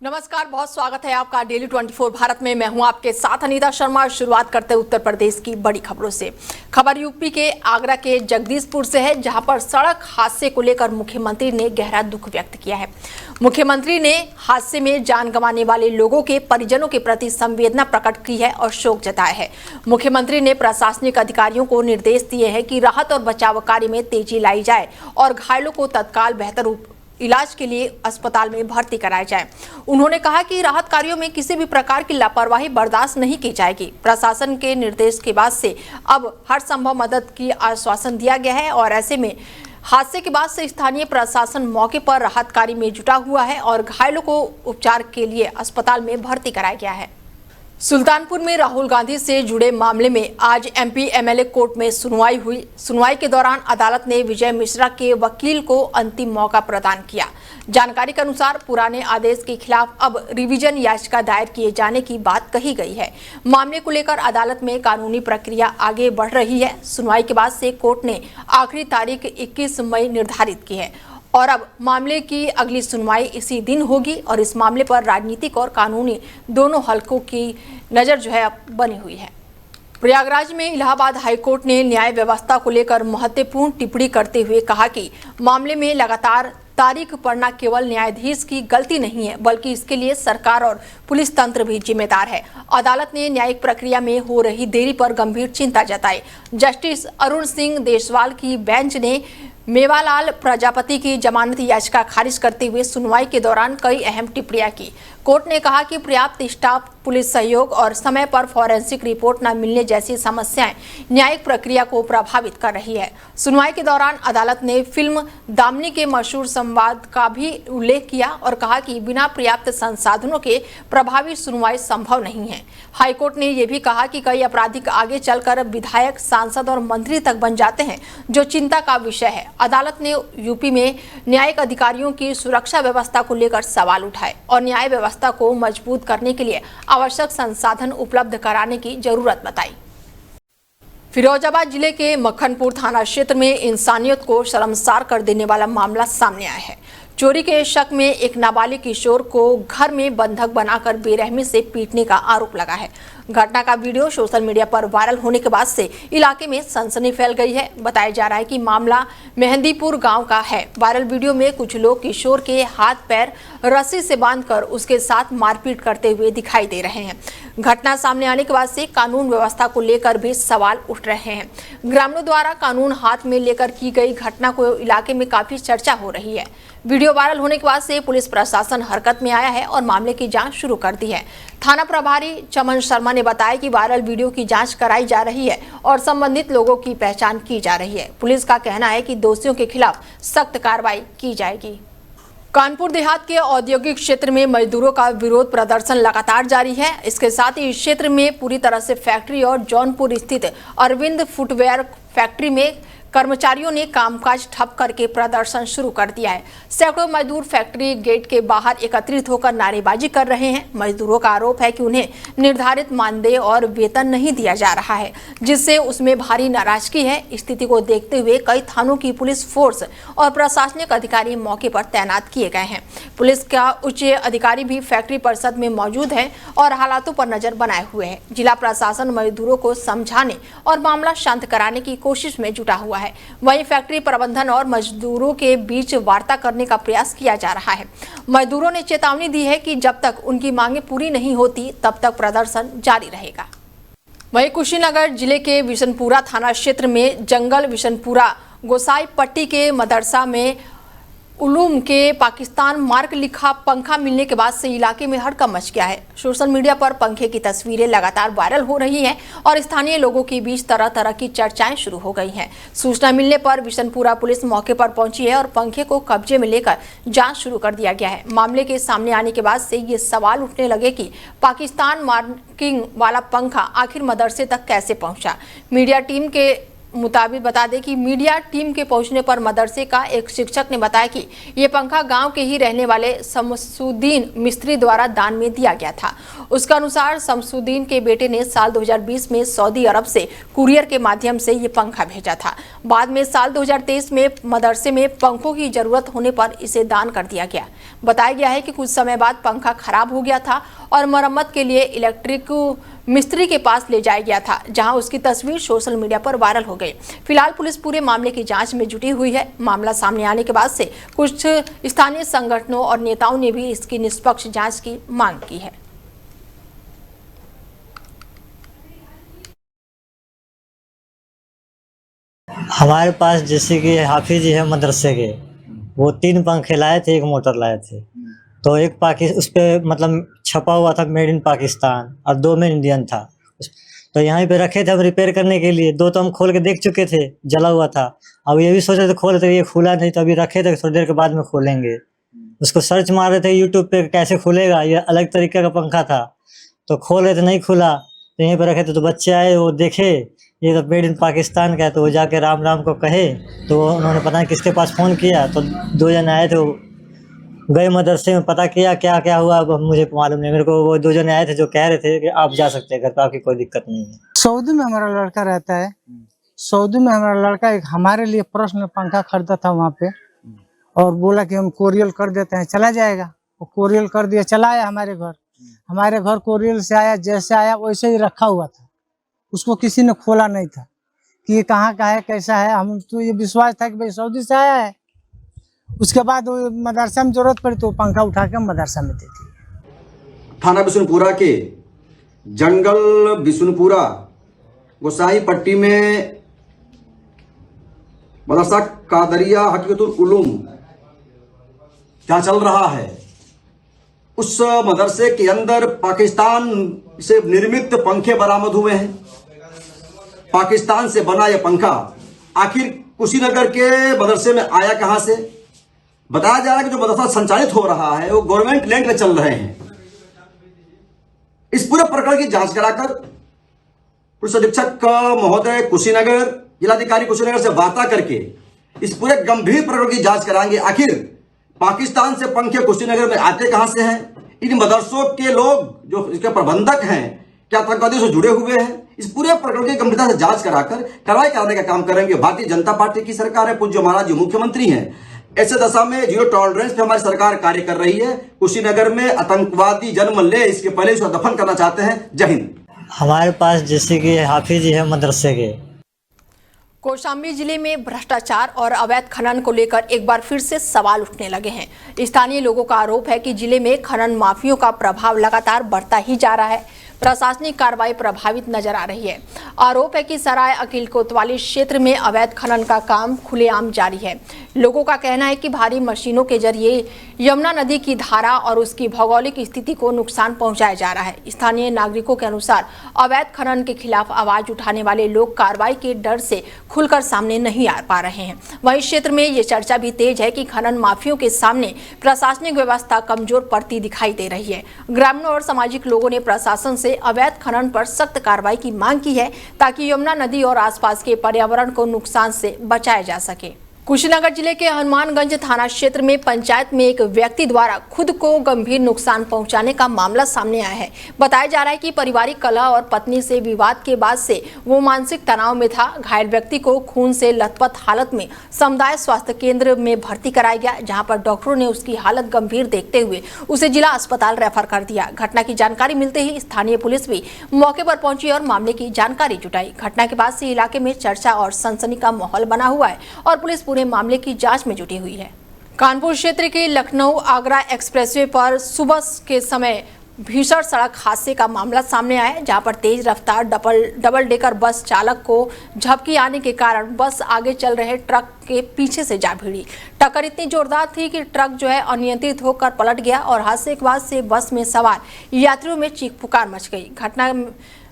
नमस्कार, बहुत स्वागत है आपका डेली 24 भारत में। मैं हूं आपके साथ अनीता शर्मा। शुरुआत करते हैं उत्तर प्रदेश की बड़ी खबरों से। खबर यूपी के आगरा के जगदीशपुर से है, जहां पर सड़क हादसे को लेकर मुख्यमंत्री ने गहरा दुख व्यक्त किया है। मुख्यमंत्री ने हादसे में जान गंवाने वाले लोगों के परिजनों के प्रति संवेदना प्रकट की है और शोक जताया है। मुख्यमंत्री ने प्रशासनिक अधिकारियों को निर्देश दिए हैं कि राहत और बचाव कार्य में तेजी लाई जाए और घायलों को तत्काल बेहतर इलाज के लिए अस्पताल में भर्ती कराया जाए। उन्होंने कहा कि राहत कार्यों में किसी भी प्रकार की लापरवाही बर्दाश्त नहीं की जाएगी। प्रशासन के निर्देश के बाद से अब हर संभव मदद की आश्वासन दिया गया है और ऐसे में हादसे के बाद से स्थानीय प्रशासन मौके पर राहत कार्य में जुटा हुआ है और घायलों को उपचार के लिए अस्पताल में भर्ती कराया गया है। सुल्तानपुर में राहुल गांधी से जुड़े मामले में आज एमपी एमएलए कोर्ट में सुनवाई हुई। सुनवाई के दौरान अदालत ने विजय मिश्रा के वकील को अंतिम मौका प्रदान किया। जानकारी के अनुसार पुराने आदेश के खिलाफ अब रिवीजन याचिका दायर किए जाने की बात कही गई है। मामले को लेकर अदालत में कानूनी प्रक्रिया आगे बढ़ रही है। सुनवाई के बाद से कोर्ट ने आखिरी तारीख 21 मई निर्धारित की है और अब मामले की अगली सुनवाई इसी दिन होगी और इस मामले पर राजनीतिक और कानूनी दोनों हलकों की नजर अब बनी हुई है। प्रयागराज में इलाहाबाद हाईकोर्ट ने न्याय व्यवस्था को लेकर महत्वपूर्ण टिप्पणी करते हुए कहा कि मामले में लगातार तारीख पड़ना केवल न्यायाधीश की गलती नहीं है, बल्कि इसके लिए सरकार और पुलिस तंत्र भी जिम्मेदार है। अदालत ने न्यायिक प्रक्रिया में हो रही देरी पर गंभीर चिंता जताई। जस्टिस अरुण सिंह देशवाल की बेंच ने मेवालाल प्रजापति की जमानत याचिका खारिज करते हुए सुनवाई के दौरान कई अहम टिप्पणियां की। कोर्ट ने कहा कि पर्याप्त स्टाफ, पुलिस सहयोग और समय पर फॉरेंसिक रिपोर्ट न मिलने जैसी समस्याएं न्यायिक प्रक्रिया को प्रभावित कर रही है। सुनवाई के दौरान अदालत ने फिल्म दामिनी के मशहूर संवाद का भी उल्लेख किया और कहा कि बिना पर्याप्त संसाधनों के प्रभावी सुनवाई संभव नहीं है। हाईकोर्ट ने यह भी कहा कि कई अपराधी आगे चलकर विधायक, सांसद और मंत्री तक बन जाते हैं, जो चिंता का विषय है। अदालत ने यूपी में न्यायिक अधिकारियों की सुरक्षा व्यवस्था को लेकर सवाल उठाए और न्याय व्यवस्था को मजबूत करने के लिए आवश्यक संसाधन उपलब्ध कराने की जरूरत बताई। फिरोजाबाद जिले के मक्खनपुर थाना क्षेत्र में इंसानियत को शर्मसार कर देने वाला मामला सामने आया है। चोरी के शक में एक नाबालिग किशोर को घर में बंधक बनाकर बेरहमी से पीटने का आरोप लगा है। घटना का वीडियो सोशल मीडिया पर वायरल होने के बाद से इलाके में सनसनी फैल गई है। बताया जा रहा है कि मामला मेहंदीपुर गांव का है। वायरल वीडियो में कुछ लोग किशोर के हाथ पैर रस्सी से बांधकर उसके साथ मारपीट करते हुए दिखाई दे रहे हैं। घटना सामने आने के बाद से कानून व्यवस्था को लेकर भी सवाल उठ रहे हैं। ग्रामीणों द्वारा कानून हाथ में लेकर की गई घटना को इलाके में काफी चर्चा हो रही है। वीडियो वायरल होने के बाद से पुलिस प्रशासन हरकत में आया है और मामले की जांच शुरू कर दी है। थाना प्रभारी चमन शर्मा ने बताया कि वायरल वीडियो की जांच कराई जा रही है और संबंधित लोगों की पहचान की जा रही है। पुलिस का कहना है कि दोषियों के खिलाफ सख्त कार्रवाई की जाएगी। कानपुर देहात के औद्योगिक क्षेत्र में मजदूरों का विरोध प्रदर्शन लगातार जारी है। इसके साथ ही इस क्षेत्र में पूरी तरह से फैक्ट्री और जौनपुर स्थित अरविंद फुटवेयर फैक्ट्री में कर्मचारियों ने कामकाज ठप करके प्रदर्शन शुरू कर दिया है। सैकड़ों मजदूर फैक्ट्री गेट के बाहर एकत्रित होकर नारेबाजी कर रहे हैं। मजदूरों का आरोप है कि उन्हें निर्धारित मानदेय और वेतन नहीं दिया जा रहा है, जिससे उसमें भारी नाराजगी है। स्थिति को देखते हुए कई थानों की पुलिस फोर्स और प्रशासनिक अधिकारी मौके पर तैनात किए गए हैं। पुलिस का उच्च अधिकारी भी फैक्ट्री परिसर में मौजूद है और हालातों पर नजर बनाए हुए है। जिला प्रशासन मजदूरों को समझाने और मामला शांत कराने की कोशिश में जुटा हुआ है। वहीं फैक्ट्री प्रबंधन और मजदूरों के बीच वार्ता करने का प्रयास किया जा रहा है। मजदूरों ने चेतावनी दी है कि जब तक उनकी मांगें पूरी नहीं होती तब तक प्रदर्शन जारी रहेगा। वहीं कुशीनगर जिले के विशनपुरा थाना क्षेत्र में जंगल विशनपुरा गोसाई पट्टी के मदरसा में उलूम के पाकिस्तान मार्क लिखा पंखा मिलने के बाद से इलाके में हड़कंप मच गया है। सोशल मीडिया पर पंखे की तस्वीरें लगातार वायरल हो रही हैं और स्थानीय लोगों के बीच तरह तरह की चर्चाएं शुरू हो गई हैं। सूचना मिलने पर विशनपुरा पुलिस मौके पर पहुंची है और पंखे को कब्जे में लेकर जांच शुरू कर दिया गया है। मामले के सामने आने के बाद से ये सवाल उठने लगे कि पाकिस्तान मार्किंग वाला पंखा आखिर मदरसे तक कैसे पहुंचा। मीडिया टीम के मुताबिक बता दें कि मीडिया टीम के पहुंचने पर मदरसे का एक शिक्षक ने बताया कि ये पंखा गांव के ही रहने वाले शमसुद्दीन मिस्त्री द्वारा दान में दिया गया था। उसके अनुसार शमसुद्दीन के बेटे ने साल 2020 में सऊदी अरब से कुरियर के माध्यम से ये पंखा भेजा था। बाद में साल 2023 में मदरसे में पंखों की जरूरत होने पर इसे दान कर दिया गया। बताया गया है कि कुछ समय बाद पंखा खराब हो गया था और मरम्मत के लिए इलेक्ट्रिक मिस्त्री के पास ले जाया गया था, जहां उसकी तस्वीर सोशल मीडिया पर वायरल हो गई। फिलहाल पुलिस पूरे मामले की जांच में जुटी हुई है। मामला सामने आने के बाद से कुछ स्थानीय संगठनों और नेताओं ने भी इसकी निष्पक्ष जांच की मांग की है। हमारे पास जैसे कि हाफिज जी है मदरसे के, वो 3 पंखे लाए थे, 1 मोटर लाए थे। तो एक उस पर मतलब छपा हुआ था मेड इन पाकिस्तान और 2 में इंडियन था। तो यहाँ पे रखे थे हम रिपेयर करने के लिए। 2 तो हम खोल के देख चुके थे, जला हुआ था। अब ये भी सोच रहे थे खोले, तो ये खुला नहीं, तो अभी रखे थे, थोड़ी देर के बाद में खोलेंगे। उसको सर्च मार रहे थे यूट्यूब पे कैसे खुलेगा, ये अलग तरीके का पंखा था। तो खोल रहे थे, नहीं खुला। तो यहीं पर रखे थे, तो बच्चे आए, वो देखे ये तो मेड इन पाकिस्तान का है। तो वो जाके राम राम को कहे, तो उन्होंने पता नहीं किसके पास फ़ोन किया। तो 2 जन आए थे, गए मदरसे में, पता किया क्या क्या हुआ अब मुझे मालूम नहीं। मेरे को वो 2 जने आए थे जो कह रहे थे कि आप जा सकते हैं घर पे, आपकी कोई दिक्कत नहीं है। सऊदी में हमारा लड़का रहता है। सऊदी में हमारा लड़का एक हमारे लिए पर्सनल पंखा खरीदा था वहाँ पे, और बोला कि हम कोरियल कर देते हैं, चला जाएगा। वो कोरियल कर दिया, चला आया हमारे घर। हमारे घर कोरियल से आया, जैसे आया वैसे ही रखा हुआ था। उसको किसी ने खोला नहीं था कि ये कहाँ का है, कैसा है। हम तो ये विश्वास था कि भाई सऊदी से आया है। उसके बाद वो मदरसा में जरूरत पड़ी तो पंखा उठा के मदरसा में दे दी। थाना बिशुनपुरा के जंगल बिशुनपुरा गोसाई पट्टी में मदरसा कादरिया हकीकतुल उलूम क्या चल रहा है, उस मदरसे के अंदर पाकिस्तान से निर्मित पंखे बरामद हुए हैं। पाकिस्तान से बना यह पंखा आखिर कुशीनगर के मदरसे में आया कहां से? बताया जा रहा है कि जो मदरसा संचालित हो रहा है वो गवर्नमेंट लैंड में चल रहे हैं। इस पूरे प्रकरण की जांच कराकर पुलिस अधीक्षक महोदय कुशीनगर, जिलाधिकारी कुशीनगर से वार्ता करके इस पूरे गंभीर प्रकरण की जांच कराएंगे। आखिर पाकिस्तान से पंखे कुशीनगर में आते कहां से हैं? इन मदरसों के लोग जो इसके प्रबंधक हैं क्या आतंकवादियों से जुड़े हुए हैं? इस पूरे प्रकरण की गंभीरता से जांच कराकर कार्रवाई कराने का काम करेंगे। भारतीय जनता पार्टी की सरकार है, पूज्य महाराज जी मुख्यमंत्री हैं। ऐसे दशा में जीरो टॉलरेंस पे हमारी सरकार कार्य कर रही है। कुशीनगर में आतंकवादी जन्म ले, इसके पहले इसको दफन करना चाहते हैं। जय हिंद। हमारे पास जैसे कि हाफिज जी है मदरसे के। कौशाम्बी जिले में भ्रष्टाचार और अवैध खनन को लेकर एक बार फिर से सवाल उठने लगे हैं। स्थानीय लोगों का आरोप है कि जिले में खनन माफियों का प्रभाव लगातार बढ़ता ही जा रहा है। प्रशासनिक कार्रवाई प्रभावित नजर आ रही है। आरोप है कि सराय अकील कोतवाली क्षेत्र में अवैध खनन का काम खुलेआम जारी है। लोगों का कहना है कि भारी मशीनों के जरिए यमुना नदी की धारा और उसकी भौगोलिक स्थिति को नुकसान पहुंचाया जा रहा है। स्थानीय नागरिकों के अनुसार अवैध खनन के खिलाफ आवाज उठाने वाले लोग कार्रवाई के डर से खुलकर सामने नहीं आ पा रहे हैं। वहीं क्षेत्र में ये चर्चा भी तेज है कि खनन माफियों के सामने प्रशासनिक व्यवस्था कमजोर पड़ती दिखाई दे रही है। ग्रामीणों और सामाजिक लोगों ने प्रशासन से अवैध खनन पर सख्त कार्रवाई की मांग की है ताकि यमुना नदी और आसपास के पर्यावरण को नुकसान से बचाया जा सके। कुशीनगर जिले के हनुमानगंज थाना क्षेत्र में पंचायत में एक व्यक्ति द्वारा खुद को गंभीर नुकसान पहुंचाने का मामला सामने आया है। बताया जा रहा है कि पारिवारिक कलह और पत्नी से विवाद के बाद से वो मानसिक तनाव में था। घायल व्यक्ति को खून से लथपथ हालत में समुदाय स्वास्थ्य केंद्र में भर्ती कराया गया, जहां पर डॉक्टरों ने उसकी हालत गंभीर देखते हुए उसे जिला अस्पताल रेफर कर दिया। घटना की जानकारी मिलते ही स्थानीय पुलिस भी मौके पर पहुंची और मामले की जानकारी जुटाई। घटना के बाद से इलाके में चर्चा और सनसनी का माहौल बना हुआ है और पुलिस पूरे मामले की जांच में जुटी हुई है। कानपुर क्षेत्र के लखनऊ आगरा एक्सप्रेसवे पर सुबह के समय भीषण सड़क हादसे का मामला सामने आया है, जहां पर तेज रफ्तार डबल डेकर बस चालक को झपकी आने के कारण बस आगे चल रहे ट्रक के पीछे से जा भिड़ी। टक्कर इतनी जोरदार थी कि ट्रक जो है अनियंत्रित होकर पलट गया और हादसे के बाद से बस में सवार यात्रियों में चीख पुकार मच गई। घटना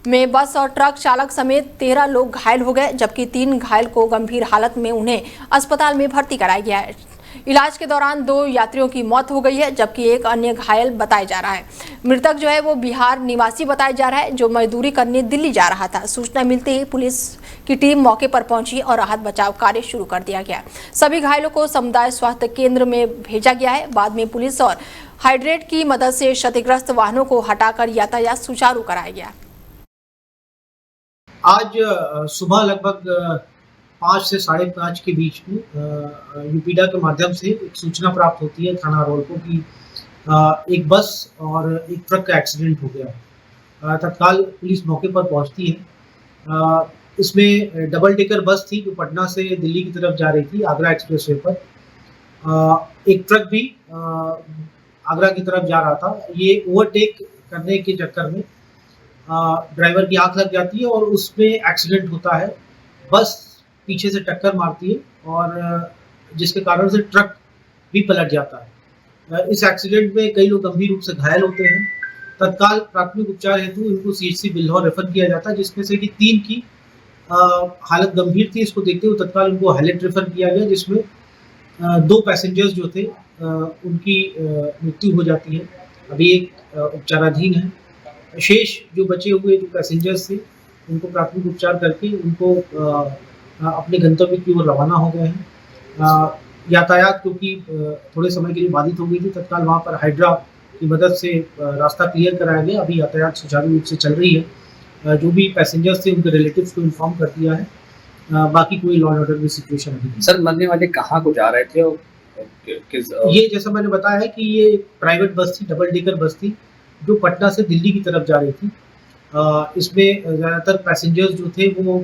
में बस और ट्रक चालक समेत 13 लोग घायल हो गए, जबकि 3 घायल को गंभीर हालत में उन्हें अस्पताल में भर्ती कराया गया है। इलाज के दौरान 2 यात्रियों की मौत हो गई है, जबकि एक अन्य घायल बताया जा रहा है। मृतक जो है वो बिहार निवासी बताया जा रहा है, जो मजदूरी करने दिल्ली जा रहा था। सूचना मिलते ही पुलिस की टीम मौके पर पहुंची और राहत बचाव कार्य शुरू कर दिया गया। सभी घायलों को समुदाय स्वास्थ्य केंद्र में भेजा गया है। बाद में पुलिस और हाइड्रेट की मदद से क्षतिग्रस्त वाहनों को हटाकर यातायात सुचारू कराया गया। आज सुबह लगभग 5 से 5:30 के बीच में यूपीडा के माध्यम से एक सूचना प्राप्त होती है थाना रोलको की एक बस और एक ट्रक का एक्सीडेंट हो गया। तत्काल पुलिस मौके पर पहुंचती है। इसमें डबल डेकर बस थी जो पटना से दिल्ली की तरफ जा रही थी आगरा एक्सप्रेसवे पर। एक ट्रक भी आगरा की तरफ जा रहा था। ये ओवरटेक करने के चक्कर में ड्राइवर की आंख लग जाती है और उसमें एक्सीडेंट होता है। बस पीछे से टक्कर मारती है और जिसके कारण से ट्रक भी पलट जाता है। इस एक्सीडेंट में कई लोग गंभीर रूप से घायल होते हैं। तत्काल प्राथमिक उपचार हेतु इनको सीएचसी बिल्हौर रेफर किया जाता है, जिसमें से कि 3 की हालत गंभीर थी। इसको देखते हुए तत्काल उनको हाईलाइट रेफर किया गया, जिसमें 2 पैसेंजर्स जो थे उनकी मृत्यु हो जाती है। अभी एक उपचाराधीन है। शेष जो बचे हुए जो पैसेंजर्स थे उनको प्राथमिक उपचार करके उनको अपने गंतव्य की ओर रवाना हो गए हैं। यातायात क्योंकि थोड़े समय के लिए बाधित हो गई थी, तत्काल वहाँ पर हाइड्रा की मदद से रास्ता क्लियर कराया गया। अभी यातायात सुचारू रूप से चल रही है। जो भी पैसेंजर्स थे उनके रिलेटिव्स को इन्फॉर्म कर दिया है। बाकी कोई लॉ एंड ऑर्डर की सिचुएशन अभी नहीं। सर, मरने वाले कहाँ को जा रहे थे और ये जैसा मैंने बताया है कि ये प्राइवेट बस थी, डबल डेकर बस थी जो पटना से दिल्ली की तरफ जा रही थी। इसमें ज़्यादातर पैसेंजर्स जो थे वो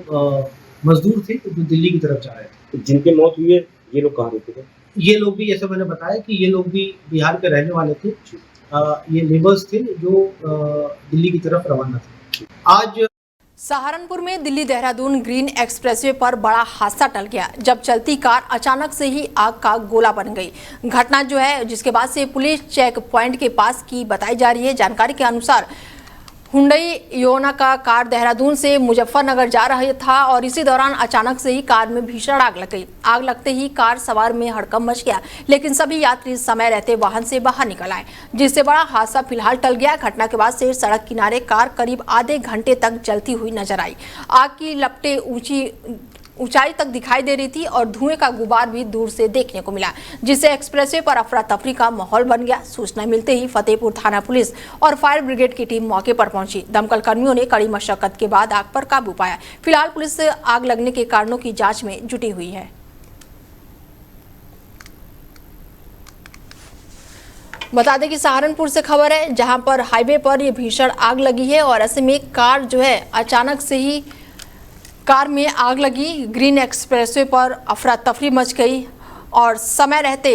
मजदूर थे जो दिल्ली की तरफ जा रहे थे। जिनकी मौत हुई है ये लोग कहाँ रहते थे? ये लोग भी, जैसे मैंने बताया कि ये लोग भी बिहार के रहने वाले थे। ये लेबर्स थे जो दिल्ली की तरफ रवाना थे। आज सहारनपुर में दिल्ली देहरादून ग्रीन एक्सप्रेसवे पर बड़ा हादसा टल गया, जब चलती कार अचानक से ही आग का गोला बन गई। घटना जो है जिसके बाद से पुलिस चेक पॉइंट के पास की बताई जा रही है। जानकारी के अनुसार हुंडई योना का कार देहरादून से मुजफ्फरनगर जा रहा था और इसी दौरान अचानक से ही कार में भीषण आग लग गई। आग लगते ही कार सवार में हड़कंप मच गया, लेकिन सभी यात्री समय रहते वाहन से बाहर निकल आए, जिससे बड़ा हादसा फिलहाल टल गया। घटना के बाद से सड़क किनारे कार करीब आधे घंटे तक जलती हुई नजर आई। आग की लपटें ऊंचाई तक दिखाई दे रही थी और धुएं का गुबार भी दूर से देखने को मिला, जिससे एक्सप्रेसवे पर अफरा तफरी का माहौल बन गया। सूचना मिलते ही फतेहपुर थाना पुलिस और फायर ब्रिगेड की टीम मौके पर पहुंची। दमकल कर्मियों ने कड़ी मशक्कत के बाद आग पर काबू पाया। फिलहाल पुलिस आग लगने के कारणों की जांच में जुटी हुई है। बता दें कि सहारनपुर से खबर है, जहां पर हाईवे पर यह भीषण आग लगी है और ऐसे में कार जो है अचानक से ही कार में आग लगी। ग्रीन एक्सप्रेसवे पर अफरा तफरी मच गई और समय रहते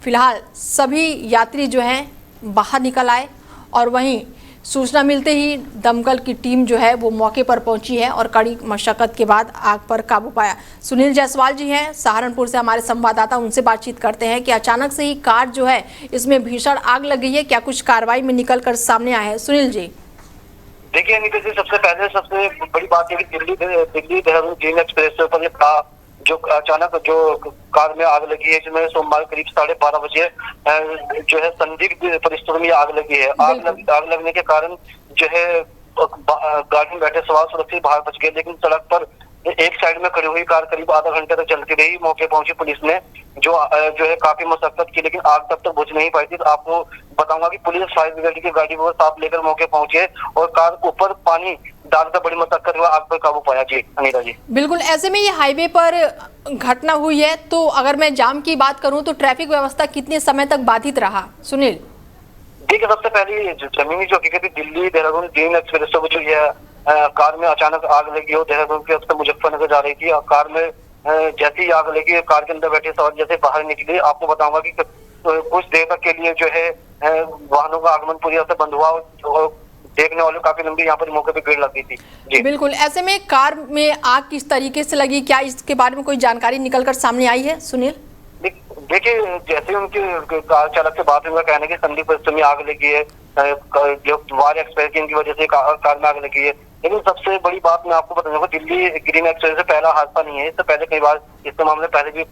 फिलहाल सभी यात्री जो हैं बाहर निकल आए और वहीं सूचना मिलते ही दमकल की टीम जो है वो मौके पर पहुंची है और कड़ी मशक्कत के बाद आग पर काबू पाया। सुनील जायसवाल जी हैं सहारनपुर से हमारे संवाददाता, उनसे बातचीत करते हैं कि अचानक से ही कार जो है इसमें भीषण आग लग गई है, क्या कुछ कार्रवाई में निकल कर सामने आया है? सुनील जी। देखिए अनिता जी, सबसे बड़ी बात है कि दिल्ली देहरादून ग्रीन एक्सप्रेस पर जो अचानक जो कार में आग लगी है, जिसमें सोमवार करीब 12:30 बजे जो है संदिग्ध परिस्थितियों में आग लगी है। आग लगने के कारण जो है गाड़ी में बैठे सवार सुरक्षित बाहर बच गए, लेकिन सड़क पर एक साइड में खड़ी हुई कार करीब आधा घंटे तक चलती रही। मौके पहुंची पुलिस ने जो है काफी मशक्कत की, लेकिन आग तब तक बुझ नहीं पाई थी। तो आपको बताऊंगा कि पुलिस फायर ब्रिगेड की गाड़ी वो साफ लेकर मौके पहुंचे और कार ऊपर पानी डालकर बड़ी मशक्कत हुआ आग पर काबू पाया। जी अनिता जी। बिल्कुल, ऐसे में ये हाईवे पर घटना हुई है, तो अगर मैं जाम की बात करूं तो ट्रैफिक व्यवस्था कितने समय तक बाधित रहा? सुनील। देखिए, सबसे पहले जमीनी जो हकीकत दिल्ली देहरादून ग्रीन एक्सप्रेस जो है कार में अचानक आग लगी हो, देहरादून की तरफ मुजफ्फरनगर जा रही थी और कार में जैसे ही आग लगी कार के अंदर बैठे सवार जैसे बाहर निकले। आपको बताऊंगा कि कुछ देर तक के लिए जो है वाहनों का आगमन पूरी तरह से बंद हुआ और देखने वाले काफी लंबी यहाँ पर मौके पे भीड़ लग गई थी। जी बिल्कुल, ऐसे में कार में आग किस तरीके से लगी, क्या इसके बारे में कोई जानकारी निकल कर सामने आई है? सुनील। देखिए, जैसे उनके कार चालक से बात हुई, कहने की संदिग्ध परिस्थिति में आग लगी है, जो वार एक्सप्रेस की वजह से कार में आग लगी है। लेकिन सबसे बड़ी बात मैं आपको बता दूंगा, दिल्ली ग्रीन एक्सप्रेस से पहला हादसा नहीं है। इससे पहले कई बार इसके मामले पहले भी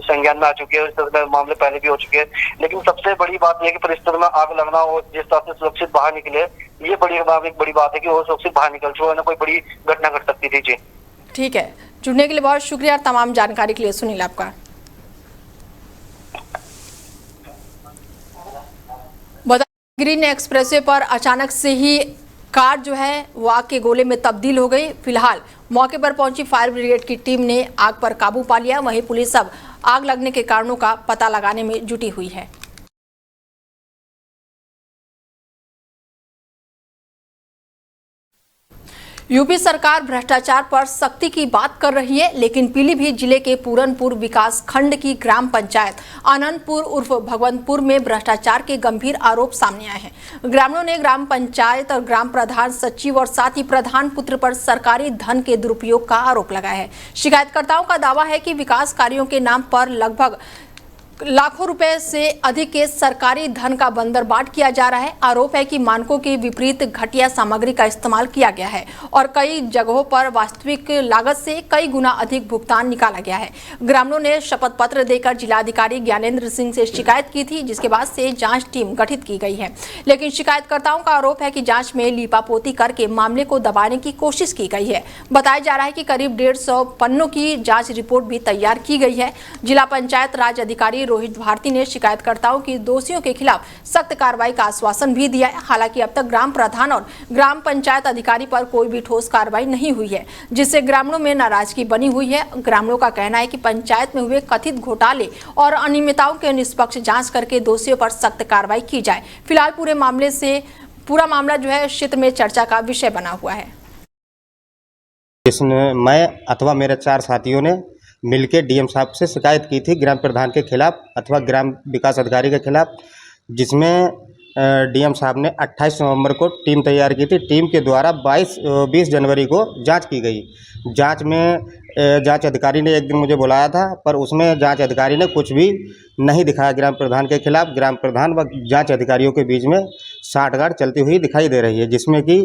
संज्ञान में आ चुके हैं, इस मामले पहले भी हो चुके हैं। लेकिन सबसे बड़ी बात यह है कि परिस्थिति में आग लगना और जिस तरह से सुरक्षित बाहर निकले, ये एक बड़ी बात है कि वो सुरक्षित बाहर निकल चुके, वरना कोई बड़ी घटना घट सकती थी। जी ठीक है, जुड़ने के लिए बहुत शुक्रिया और तमाम जानकारी के लिए सुनील आपका। ग्रीन एक्सप्रेसवे पर अचानक से ही कार जो है वो आग के गोले में तब्दील हो गई। फिलहाल मौके पर पहुंची फायर ब्रिगेड की टीम ने आग पर काबू पा लिया। वहीं पुलिस अब आग लगने के कारणों का पता लगाने में जुटी हुई है। यूपी सरकार भ्रष्टाचार पर सख्ती की बात कर रही है, लेकिन पीलीभीत जिले के पूरनपुर विकास खंड की ग्राम पंचायत आनंदपुर उर्फ भगवंतपुर में भ्रष्टाचार के गंभीर आरोप सामने आए हैं। ग्रामीणों ने ग्राम पंचायत और ग्राम प्रधान सचिव और साथ ही प्रधान पुत्र पर सरकारी धन के दुरुपयोग का आरोप लगाया है। शिकायतकर्ताओं का दावा है कि विकास कार्यों के नाम पर लगभग लाखों रुपए से अधिक के सरकारी धन का बंदरबाट किया जा रहा है। आरोप है कि मानकों के विपरीत घटिया सामग्री का इस्तेमाल किया गया है और कई जगहों पर वास्तविक लागत से कई गुना अधिक भुगतान निकाला गया है। ग्रामीणों ने शपथ पत्र देकर जिलाधिकारी ज्ञानेंद्र सिंह से शिकायत की थी, जिसके बाद से जांच टीम गठित की गई है। लेकिन शिकायतकर्ताओं का आरोप है कि जांच में लीपापोती करके मामले को दबाने की कोशिश की गई है। बताया जा रहा है कि करीब 150 पन्नों की जाँच रिपोर्ट भी तैयार की गई है। जिला पंचायत राज अधिकारी रोहित भारती ने शिकायतकर्ताओं की दोषियों के खिलाफ सख्त कार्रवाई का आश्वासन भी दिया है। हालांकि अब तक ग्राम प्रधान और ग्राम पंचायत अधिकारी पर कोई भी ठोस कार्रवाई नहीं हुई है, जिससे ग्रामीणों में नाराजगी बनी हुई है। ग्रामीणों का कहना है कि पंचायत में हुए कथित घोटाले और अनियमितताओं के निष्पक्ष जांच करके दोषियों पर सख्त कार्रवाई की जाए। फिलहाल पूरा मामला जो है क्षेत्र में चर्चा का विषय बना हुआ है। इसने मैं अथवा मेरे 4 साथियों ने मिलकर डीएम साहब से शिकायत की थी ग्राम प्रधान के खिलाफ अथवा ग्राम विकास अधिकारी के खिलाफ, जिसमें डीएम साहब ने 28 नवंबर को टीम तैयार की थी। टीम के द्वारा 20 जनवरी को जांच की गई। जांच में जांच अधिकारी ने एक दिन मुझे बुलाया था, पर उसमें जांच अधिकारी ने कुछ भी नहीं दिखाया ग्राम प्रधान के खिलाफ। ग्राम प्रधान व जांच अधिकारियों के बीच में साठगांठ चलती हुई दिखाई दे रही है, जिसमें कि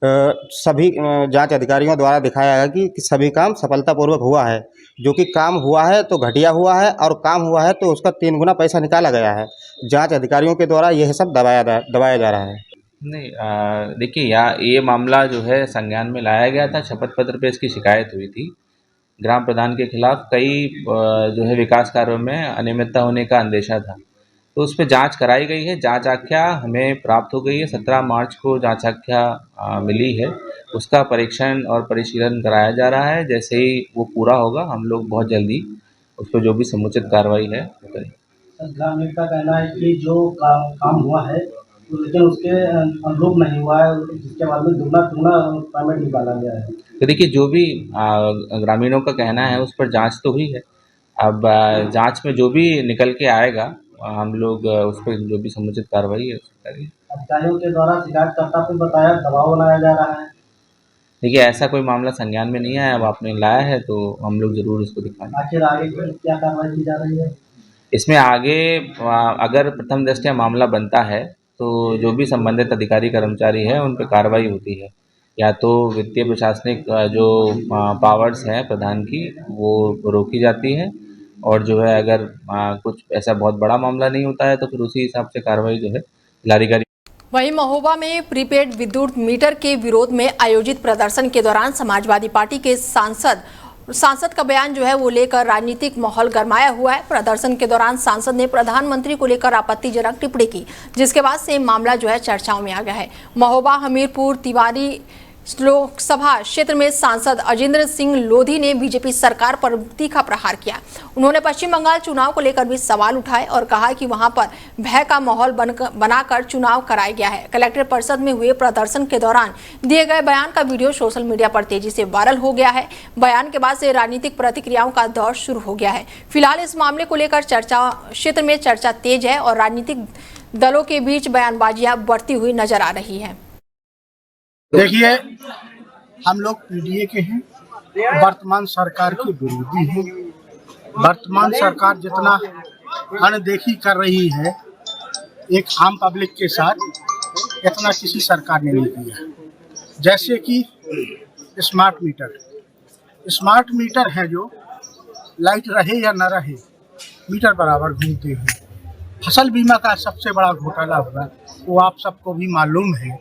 सभी जांच अधिकारियों द्वारा दिखाया गया कि सभी काम सफलतापूर्वक हुआ है। जो कि काम हुआ है तो घटिया हुआ है और काम हुआ है तो उसका 3 गुना पैसा निकाला गया है। जांच अधिकारियों के द्वारा यह सब दबाया जा रहा है। नहीं, देखिए ये मामला जो है संज्ञान में लाया गया था। शपथ पत्र पे इसकी शिकायत हुई थी। ग्राम प्रधान के खिलाफ कई जो है विकास कार्यों में अनियमितता होने का अंदेशा था, तो उस पर जांच कराई गई है। जांच आख्या हमें प्राप्त हो गई है। 17 मार्च को जांच आख्या मिली है। उसका परीक्षण और परिशीलन कराया जा रहा है। जैसे ही वो पूरा होगा हम लोग बहुत जल्दी उस पर जो भी समुचित कार्रवाई है वो करेंगे। ग्रामीण का कहना है कि जो काम हुआ है लेकिन उसके अनुरूप नहीं हुआ है, जिसके बाद में दुगना पेमेंट निकाला गया है। तो देखिए, जो भी ग्रामीणों का कहना है उस पर जांच तो हुई है। अब जांच में जो भी निकल के आएगा हम लोग उस पर जो भी समुचित कार्रवाई है करेंगे। अधिकारियों के द्वारा शिकायतकर्ता पर बताया दबाव बनाया जा रहा है। देखिए, ऐसा कोई मामला संज्ञान में नहीं आया। अब आपने लाया है तो हम लोग जरूर उसको दिखाएंगे। आखिर आगे क्या कार्रवाई की जा रही है? इसमें आगे अगर प्रथम दृष्टया मामला बनता है तो जो भी संबंधित अधिकारी कर्मचारी है उन पर कार्रवाई होती है। या तो वित्तीय प्रशासनिक जो पावर्स हैं प्रधान की वो रोकी जाती है, और जो है अगर कुछ ऐसा बहुत बड़ा मामला नहीं होता है तो फिर उसी हिसाब से कार्रवाई जो है जिलाधिकारी। वहीं महोबा में प्रीपेड विद्युत मीटर के विरोध में आयोजित प्रदर्शन के दौरान समाजवादी पार्टी के सांसद का बयान जो है वो लेकर राजनीतिक माहौल गरमाया हुआ है। प्रदर्शन के दौरान सांसद ने प्रधानमंत्री को लेकर आपत्तिजनक टिप्पणी की, जिसके बाद से मामला जो है चर्चाओं में आ गया है। महोबा हमीरपुर तिवारी लोकसभा क्षेत्र में सांसद अजिंदर सिंह लोधी ने बीजेपी सरकार पर तीखा प्रहार किया। उन्होंने पश्चिम बंगाल चुनाव को लेकर भी सवाल उठाए और कहा कि वहां पर भय का माहौल बनाकर चुनाव कराया गया है। कलेक्टर परिषद में हुए प्रदर्शन के दौरान दिए गए बयान का वीडियो सोशल मीडिया पर तेजी से वायरल हो गया है। बयान के बाद से राजनीतिक प्रतिक्रियाओं का दौर शुरू हो गया है। फिलहाल इस मामले को लेकर क्षेत्र में चर्चा तेज है और राजनीतिक दलों के बीच बयानबाजियां बढ़ती हुई नजर आ रही है। देखिए, हम लोग पीडीए के हैं, वर्तमान सरकार के विरोधी हैं। वर्तमान सरकार जितना अनदेखी कर रही है एक आम पब्लिक के साथ, इतना किसी सरकार ने नहीं किया। जैसे कि स्मार्ट मीटर है जो लाइट रहे या न रहे मीटर बराबर घूमते हैं। फसल बीमा का सबसे बड़ा घोटाला हुआ, वो आप सबको भी मालूम है।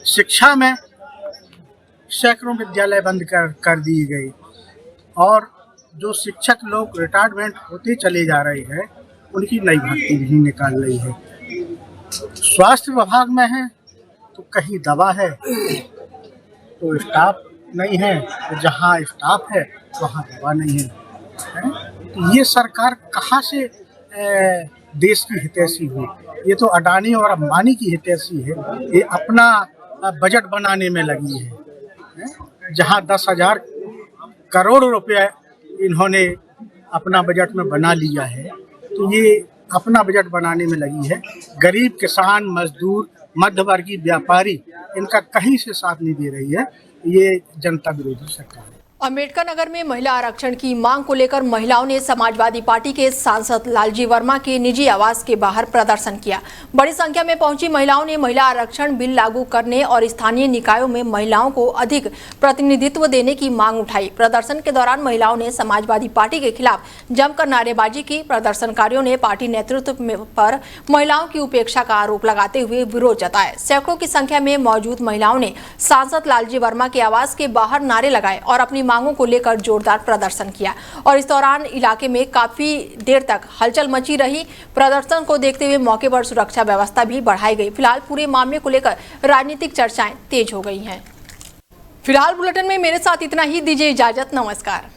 शिक्षा में सैकड़ों विद्यालय बंद कर दिए गए और जो शिक्षक लोग रिटायरमेंट होते चले जा रहे हैं उनकी नई भर्ती भी निकाल रही है। स्वास्थ्य विभाग में है तो कहीं दवा है तो स्टाफ नहीं है, तो जहाँ स्टाफ है वहाँ दवा नहीं है। तो ये सरकार कहाँ से देश की हितैषी हुई? ये तो अडानी और अंबानी की हितैषी है। ये अपना बजट बनाने में लगी है। जहाँ 10,000 करोड़ रुपए इन्होंने अपना बजट में बना लिया है, तो ये अपना बजट बनाने में लगी है। गरीब किसान, मजदूर, मध्यवर्गीय व्यापारी इनका कहीं से साथ नहीं दे रही है। ये जनता विरोधी सरकार है। अम्बेडकर नगर में महिला आरक्षण की मांग को लेकर महिलाओं ने समाजवादी पार्टी के सांसद लालजी वर्मा के निजी आवास के बाहर प्रदर्शन किया। बड़ी संख्या में पहुंची महिलाओं ने महिला आरक्षण बिल लागू करने और स्थानीय निकायों में महिलाओं को अधिक प्रतिनिधित्व देने की मांग उठाई। प्रदर्शन के दौरान महिलाओं ने समाजवादी पार्टी के खिलाफ जमकर नारेबाजी की। प्रदर्शनकारियों ने पार्टी नेतृत्व पर महिलाओं की उपेक्षा का आरोप लगाते हुए विरोध जताया। सैकड़ों की संख्या में मौजूद महिलाओं ने सांसद लालजी वर्मा के आवास के बाहर नारे लगाए और अपनी मांगों को लेकर जोरदार प्रदर्शन किया और इस दौरान इलाके में काफी देर तक हलचल मची रही। प्रदर्शन को देखते हुए मौके पर सुरक्षा व्यवस्था भी बढ़ाई गई। फिलहाल पूरे मामले को लेकर राजनीतिक चर्चाएं तेज हो गई हैं। फिलहाल बुलेटिन में मेरे साथ इतना ही। दीजिए इजाजत। नमस्कार।